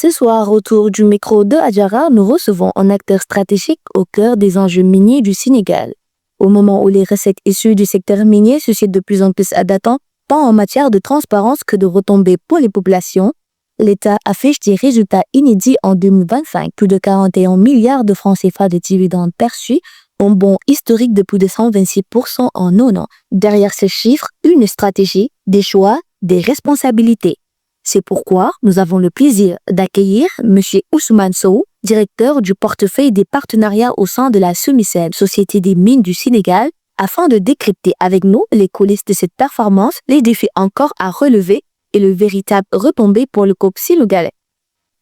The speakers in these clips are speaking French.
Ce soir, autour du micro de Adjara, nous recevons un acteur stratégique au cœur des enjeux miniers du Sénégal. Au moment où les recettes issues du secteur minier suscitent de plus en plus d'attentes, tant en matière de transparence que de retombées pour les populations, l'État affiche des résultats inédits en 2025. Plus de 41 milliards de francs CFA de dividendes perçus, un bond historique de plus de 126% en un an. Derrière ces chiffres, une stratégie, des choix, des responsabilités. C'est pourquoi nous avons le plaisir d'accueillir M. Ousmane Sow, directeur du portefeuille des partenariats au sein de la SOMISEN, Société des mines du Sénégal, afin de décrypter avec nous les coulisses de cette performance, les défis encore à relever et le véritable retombé pour le groupe sénégalais.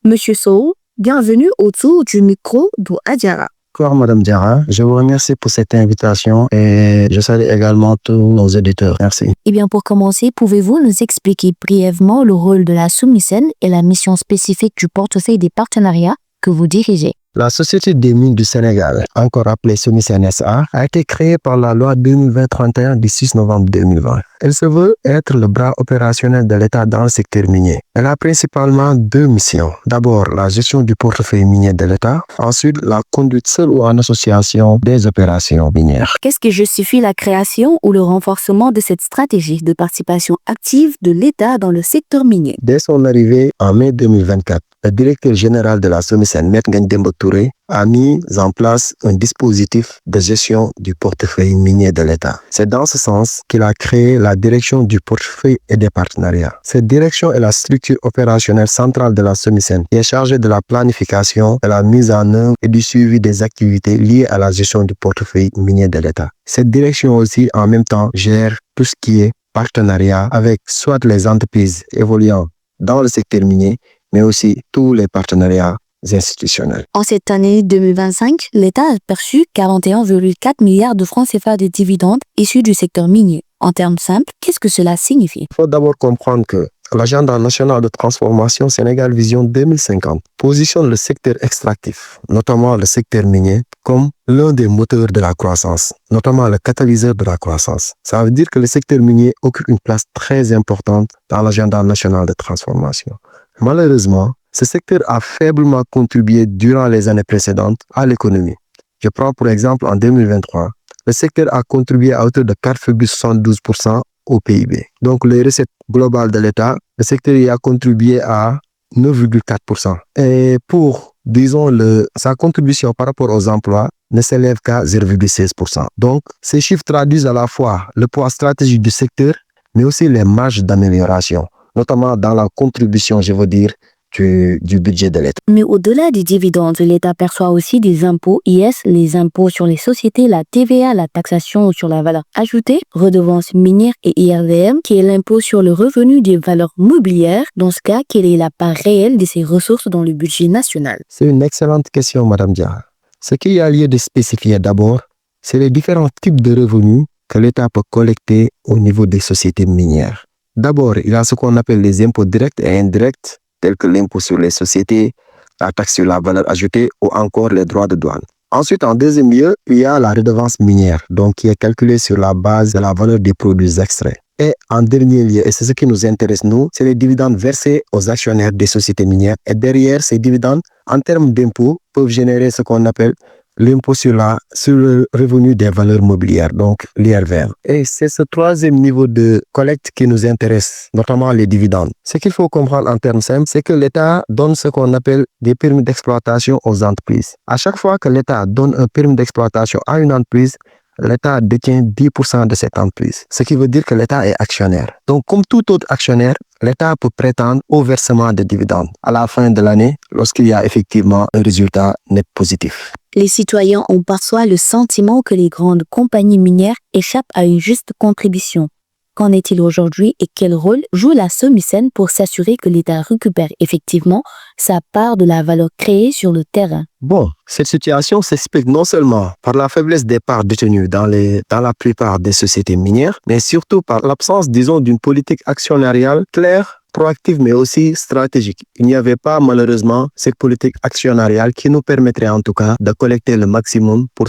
Monsieur Sow, bienvenue autour du micro d'Adjara. Bonjour Madame Diarra, je vous remercie pour cette invitation et je salue également tous nos éditeurs. Merci. Eh bien, pour commencer, pouvez-vous nous expliquer brièvement le rôle de la SOMISEN et la mission spécifique du portefeuille des partenariats que vous dirigez? La Société des mines du Sénégal, encore appelée SOMISEN SA, a été créée par la loi 2020-31 du 6 novembre 2020. Elle se veut être le bras opérationnel de l'État dans le secteur minier. Elle a principalement deux missions. D'abord, la gestion du portefeuille minier de l'État. Ensuite, la conduite seule ou en association des opérations minières. Qu'est-ce qui justifie la création ou le renforcement de cette stratégie de participation active de l'État dans le secteur minier? Dès son arrivée en mai 2024, le directeur général de la SOMISEN, M. Ngagne Demba Touré, a mis en place un dispositif de gestion du portefeuille minier de l'État. C'est dans ce sens qu'il a créé la direction du portefeuille et des partenariats. Cette direction est la structure opérationnelle centrale de la SOMISEN qui est chargée de la planification, de la mise en œuvre et du suivi des activités liées à la gestion du portefeuille minier de l'État. Cette direction aussi, en même temps, gère tout ce qui est partenariat avec soit les entreprises évoluant dans le secteur minier, mais aussi tous les partenariats institutionnels. En cette année 2025, l'État a perçu 41,4 milliards de francs CFA de dividendes issus du secteur minier. En termes simples, qu'est-ce que cela signifie? Il faut d'abord comprendre que l'agenda national de transformation Sénégal Vision 2050 positionne le secteur extractif, notamment le secteur minier, comme l'un des moteurs de la croissance, notamment le catalyseur de la croissance. Ça veut dire que le secteur minier occupe une place très importante dans l'agenda national de transformation. Malheureusement, ce secteur a faiblement contribué durant les années précédentes à l'économie. Je prends pour exemple en 2023, le secteur a contribué à hauteur de 4,72% au PIB. Donc les recettes globales de l'État, le secteur y a contribué à 9,4%. Et pour, disons, sa contribution par rapport aux emplois ne s'élève qu'à 0,16%. Donc ces chiffres traduisent à la fois le poids stratégique du secteur, mais aussi les marges d'amélioration, notamment dans la contribution, je veux dire, du budget de l'État. Mais au-delà des dividendes, l'État perçoit aussi des impôts IS, les impôts sur les sociétés, la TVA, la taxation sur la valeur ajoutée, redevances minières et IRVM, qui est l'impôt sur le revenu des valeurs mobilières. Dans ce cas, quelle est la part réelle de ces ressources dans le budget national? C'est une excellente question, Madame Diarra. Ce qu'il y a lieu de spécifier d'abord, c'est les différents types de revenus que l'État peut collecter au niveau des sociétés minières. D'abord, il y a ce qu'on appelle les impôts directs et indirects, tels que l'impôt sur les sociétés, la taxe sur la valeur ajoutée ou encore les droits de douane. Ensuite, en deuxième lieu, il y a la redevance minière, donc qui est calculée sur la base de la valeur des produits extraits. Et en dernier lieu, et c'est ce qui nous intéresse nous, c'est les dividendes versés aux actionnaires des sociétés minières. Et derrière ces dividendes, en termes d'impôts, peuvent générer ce qu'on appelle l'impôt sur le revenu des valeurs mobilières, donc l'IRVM. Et c'est ce troisième niveau de collecte qui nous intéresse, notamment les dividendes. Ce qu'il faut comprendre en termes simples, c'est que l'État donne ce qu'on appelle des permis d'exploitation aux entreprises. À chaque fois que l'État donne un permis d'exploitation à une entreprise, l'État détient 10% de cette entreprise, ce qui veut dire que l'État est actionnaire. Donc, comme tout autre actionnaire, l'État peut prétendre au versement de dividendes à la fin de l'année lorsqu'il y a effectivement un résultat net positif. Les citoyens ont parfois le sentiment que les grandes compagnies minières échappent à une juste contribution. Qu'en est-il aujourd'hui et quel rôle joue la SOMISEN pour s'assurer que l'État récupère effectivement sa part de la valeur créée sur le terrain? Bon, cette situation s'explique non seulement par la faiblesse des parts détenues dans la plupart des sociétés minières, mais surtout par l'absence, disons, d'une politique actionnariale claire, proactive mais aussi stratégique. Il n'y avait pas malheureusement cette politique actionnariale qui nous permettrait en tout cas de collecter le maximum pour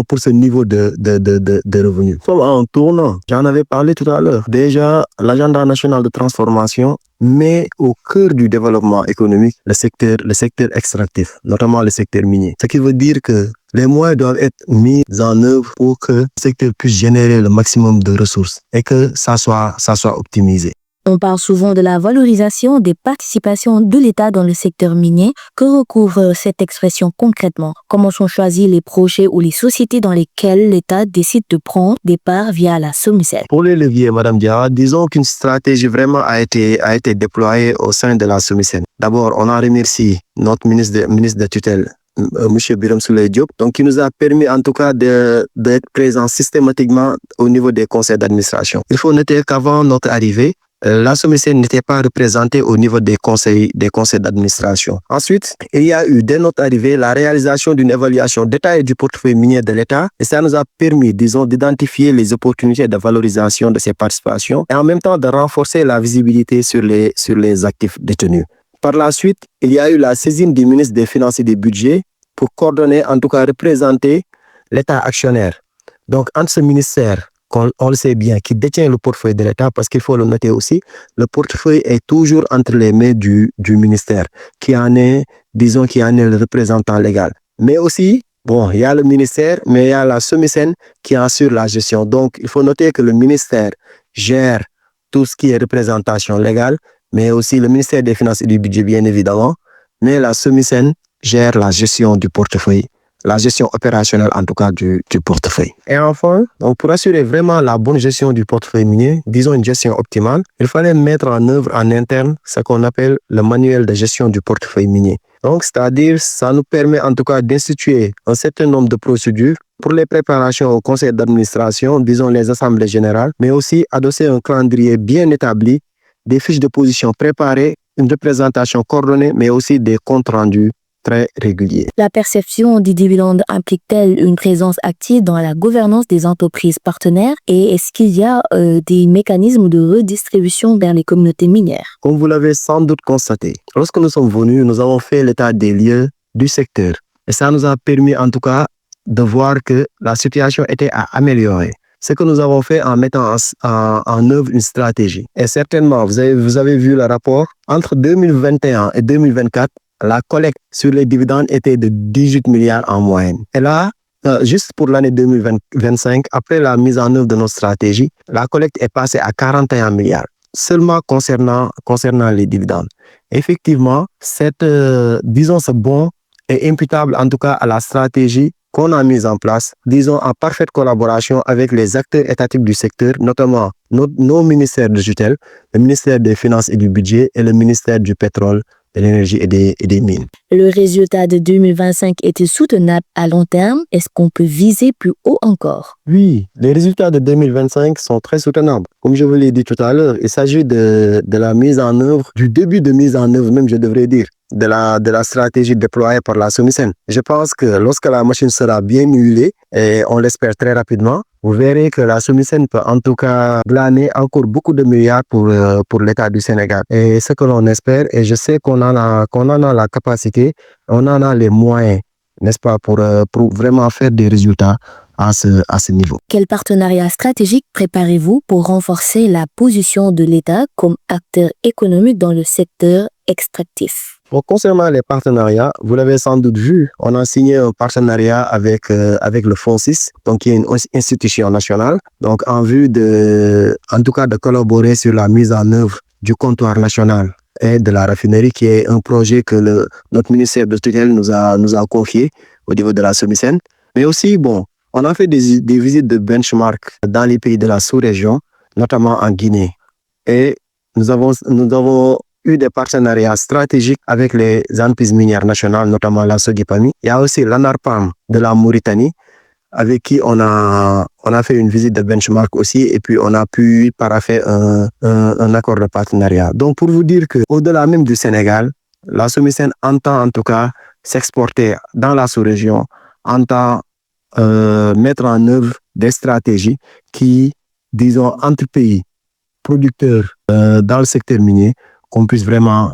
pour ce niveau de revenus. Comme en tournant, j'en avais parlé tout à l'heure. Déjà, l'agenda national de transformation met au cœur du développement économique le secteur extractif, notamment le secteur minier. Ce qui veut dire que les moyens doivent être mis en œuvre pour que le secteur puisse générer le maximum de ressources et que ça soit optimisé. On parle souvent de la valorisation des participations de l'État dans le secteur minier. Que recouvre cette expression concrètement? Comment sont choisis les projets ou les sociétés dans lesquelles l'État décide de prendre des parts via la SOMISEN? Pour les leviers, Madame Diarra, disons qu'une stratégie vraiment a été déployée au sein de la SOMISEN. D'abord, on en remercie notre ministre de tutelle, M. Birame Souleye Diop, donc qui nous a permis en tout cas d'être présents systématiquement au niveau des conseils d'administration. Il faut noter qu'avant notre arrivée, la SOMISEN n'était pas représentée au niveau des conseils d'administration. Ensuite, il y a eu, dès notre arrivée, la réalisation d'une évaluation détaillée du portefeuille minier de l'État et ça nous a permis, disons, d'identifier les opportunités de valorisation de ces participations et en même temps de renforcer la visibilité sur les actifs détenus. Par la suite, il y a eu la saisine du ministre des Finances et des Budgets pour coordonner, en tout cas représenter l'État actionnaire. Donc, entre ce ministère, on le sait bien, qui détient le portefeuille de l'État, parce qu'il faut le noter aussi, le portefeuille est toujours entre les mains du ministère, qui en est le représentant légal. Mais aussi, bon, il y a le ministère, mais il y a la SOMISEN qui assure la gestion. Donc, il faut noter que le ministère gère tout ce qui est représentation légale, mais aussi le ministère des Finances et du Budget, bien évidemment, mais la SOMISEN gère la gestion du portefeuille, la gestion opérationnelle en tout cas du portefeuille. Et enfin, donc pour assurer vraiment la bonne gestion du portefeuille minier, disons une gestion optimale, il fallait mettre en œuvre en interne ce qu'on appelle le manuel de gestion du portefeuille minier. Donc, c'est-à-dire, ça nous permet en tout cas d'instituer un certain nombre de procédures pour les préparations au conseil d'administration, disons les assemblées générales, mais aussi adosser un calendrier bien établi, des fiches de position préparées, une représentation coordonnée, mais aussi des comptes rendus très réguliers. La perception des dividendes implique-t-elle une présence active dans la gouvernance des entreprises partenaires et est-ce qu'il y a des mécanismes de redistribution vers les communautés minières? Comme vous l'avez sans doute constaté, lorsque nous sommes venus, nous avons fait l'état des lieux du secteur et ça nous a permis en tout cas de voir que la situation était à améliorer. Ce que nous avons fait en mettant en œuvre une stratégie. Et certainement, vous avez vu le rapport, entre 2021 et 2024, la collecte sur les dividendes était de 18 milliards en moyenne. Et là, juste pour l'année 2025, après la mise en œuvre de notre stratégie, la collecte est passée à 41 milliards, seulement concernant les dividendes. Effectivement, ce bond est imputable en tout cas à la stratégie qu'on a mise en place, disons en parfaite collaboration avec les acteurs étatiques du secteur, notamment nos ministères de tutelle, le ministère des Finances et du Budget et le ministère du Pétrole, de l'Énergie et des Mines. Le résultat de 2025 était soutenable à long terme. Est-ce qu'on peut viser plus haut encore? Oui, les résultats de 2025 sont très soutenables. Comme je vous l'ai dit tout à l'heure, il s'agit de la mise en œuvre, du début de mise en œuvre même, je devrais dire, de la stratégie déployée par la SOMISEN. Je pense que lorsque la machine sera bien huilée, et on l'espère très rapidement, vous verrez que la SOMISEN peut en tout cas glaner encore beaucoup de milliards pour l'État du Sénégal. Et ce que l'on espère, et je sais qu'on en a la capacité, on en a les moyens, n'est-ce pas, pour vraiment faire des résultats à ce niveau. Quel partenariat stratégique préparez-vous pour renforcer la position de l'État comme acteur économique dans le secteur extractif? Bon, concernant les partenariats, vous l'avez sans doute vu, on a signé un partenariat avec le FONSIS, donc qui est une institution nationale, donc en vue en tout cas de collaborer sur la mise en œuvre du comptoir national et de la raffinerie, qui est un projet que notre ministère de tutelle nous a confié au niveau de la SOMISEN. Mais aussi, bon, on a fait des visites de benchmark dans les pays de la sous-région, notamment en Guinée. Et nous avons eu des partenariats stratégiques avec les entreprises minières nationales, notamment la Sogipami. Il y a aussi l'ANARPAM de la Mauritanie, avec qui on a fait une visite de benchmark aussi, et puis on a pu paraffer un accord de partenariat. Donc pour vous dire que au-delà même du Sénégal, la SOMISEN entend en tout cas s'exporter dans la sous-région, entend mettre en œuvre des stratégies qui, disons, entre pays producteurs dans le secteur minier, qu'on puisse vraiment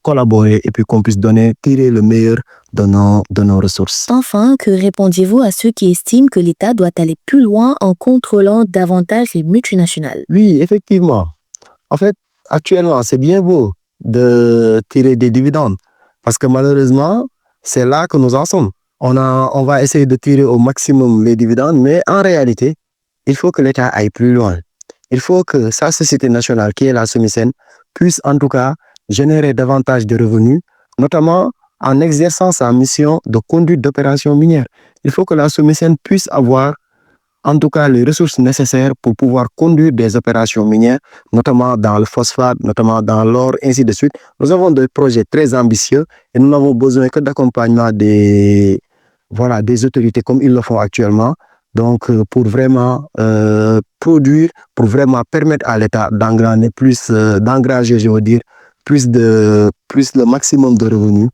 collaborer et puis qu'on puisse tirer le meilleur de nos ressources. Enfin, que répondiez-vous à ceux qui estiment que l'État doit aller plus loin en contrôlant davantage les multinationales? Oui, effectivement. En fait, actuellement, c'est bien beau de tirer des dividendes parce que malheureusement, c'est là que nous en sommes. On va essayer de tirer au maximum les dividendes, mais en réalité, il faut que l'État aille plus loin. Il faut que sa société nationale, qui est la SOMISEN, puisse en tout cas générer davantage de revenus, notamment en exerçant sa mission de conduite d'opérations minières. Il faut que la SOMISEN puisse avoir en tout cas les ressources nécessaires pour pouvoir conduire des opérations minières, notamment dans le phosphate, notamment dans l'or, ainsi de suite. Nous avons des projets très ambitieux et nous n'avons besoin que d'accompagnement des autorités comme ils le font actuellement. Donc, pour vraiment produire, pour vraiment permettre à l'État d'engranger d'engranger, je veux dire, plus le maximum de revenus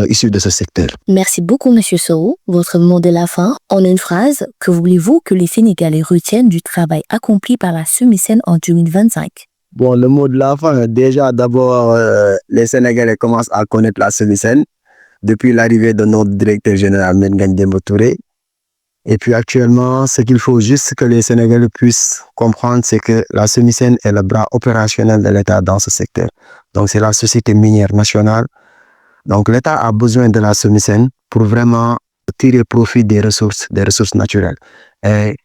issus de ce secteur. Merci beaucoup, Monsieur Sow. Votre mot de la fin, en une phrase, que voulez-vous que les Sénégalais retiennent du travail accompli par la SOMISEN en 2025? Bon, le mot de la fin, déjà, d'abord, les Sénégalais commencent à connaître la SOMISEN depuis l'arrivée de notre directeur général, Ngagne Demba Touré. Et puis actuellement, ce qu'il faut juste que les Sénégalais puissent comprendre, c'est que la SOMISEN est le bras opérationnel de l'État dans ce secteur. Donc, c'est la société minière nationale. Donc, l'État a besoin de la SOMISEN pour vraiment tirer profit des ressources naturelles. Et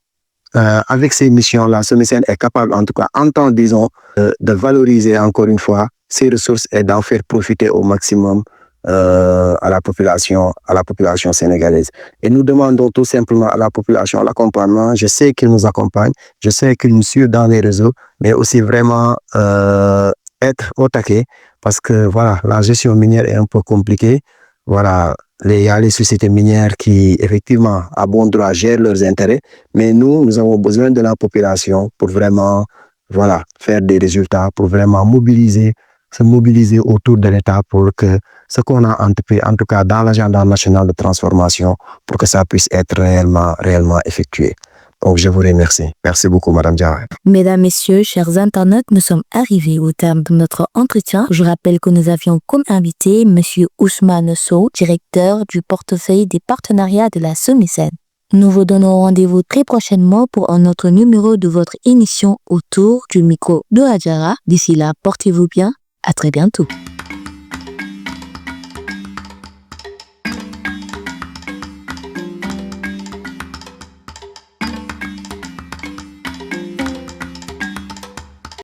avec ces missions, la SOMISEN est capable, en tout cas, en temps, disons, de valoriser encore une fois ces ressources et d'en faire profiter au maximum à la population sénégalaise. Et nous demandons tout simplement à la population l'accompagnement. Je sais qu'ils nous accompagnent, je sais qu'ils nous suivent dans les réseaux, mais aussi vraiment être au taquet parce que voilà, la gestion minière est un peu compliquée. Voilà, il y a les sociétés minières qui effectivement à bon droit gèrent leurs intérêts, mais nous avons besoin de la population pour vraiment faire des résultats, pour vraiment se mobiliser autour de l'État pour que ce qu'on a entrepris, en tout cas dans l'agenda national de transformation, pour que ça puisse être réellement effectué. Donc, je vous remercie. Merci beaucoup, Madame Diarra. Mesdames, Messieurs, chers internautes, nous sommes arrivés au terme de notre entretien. Je rappelle que nous avions comme invité Monsieur Ousmane Sow, directeur du portefeuille des partenariats de la SOMISEN. Nous vous donnons rendez-vous très prochainement pour un autre numéro de votre émission autour du micro de Adjara. D'ici là, portez-vous bien. À très bientôt.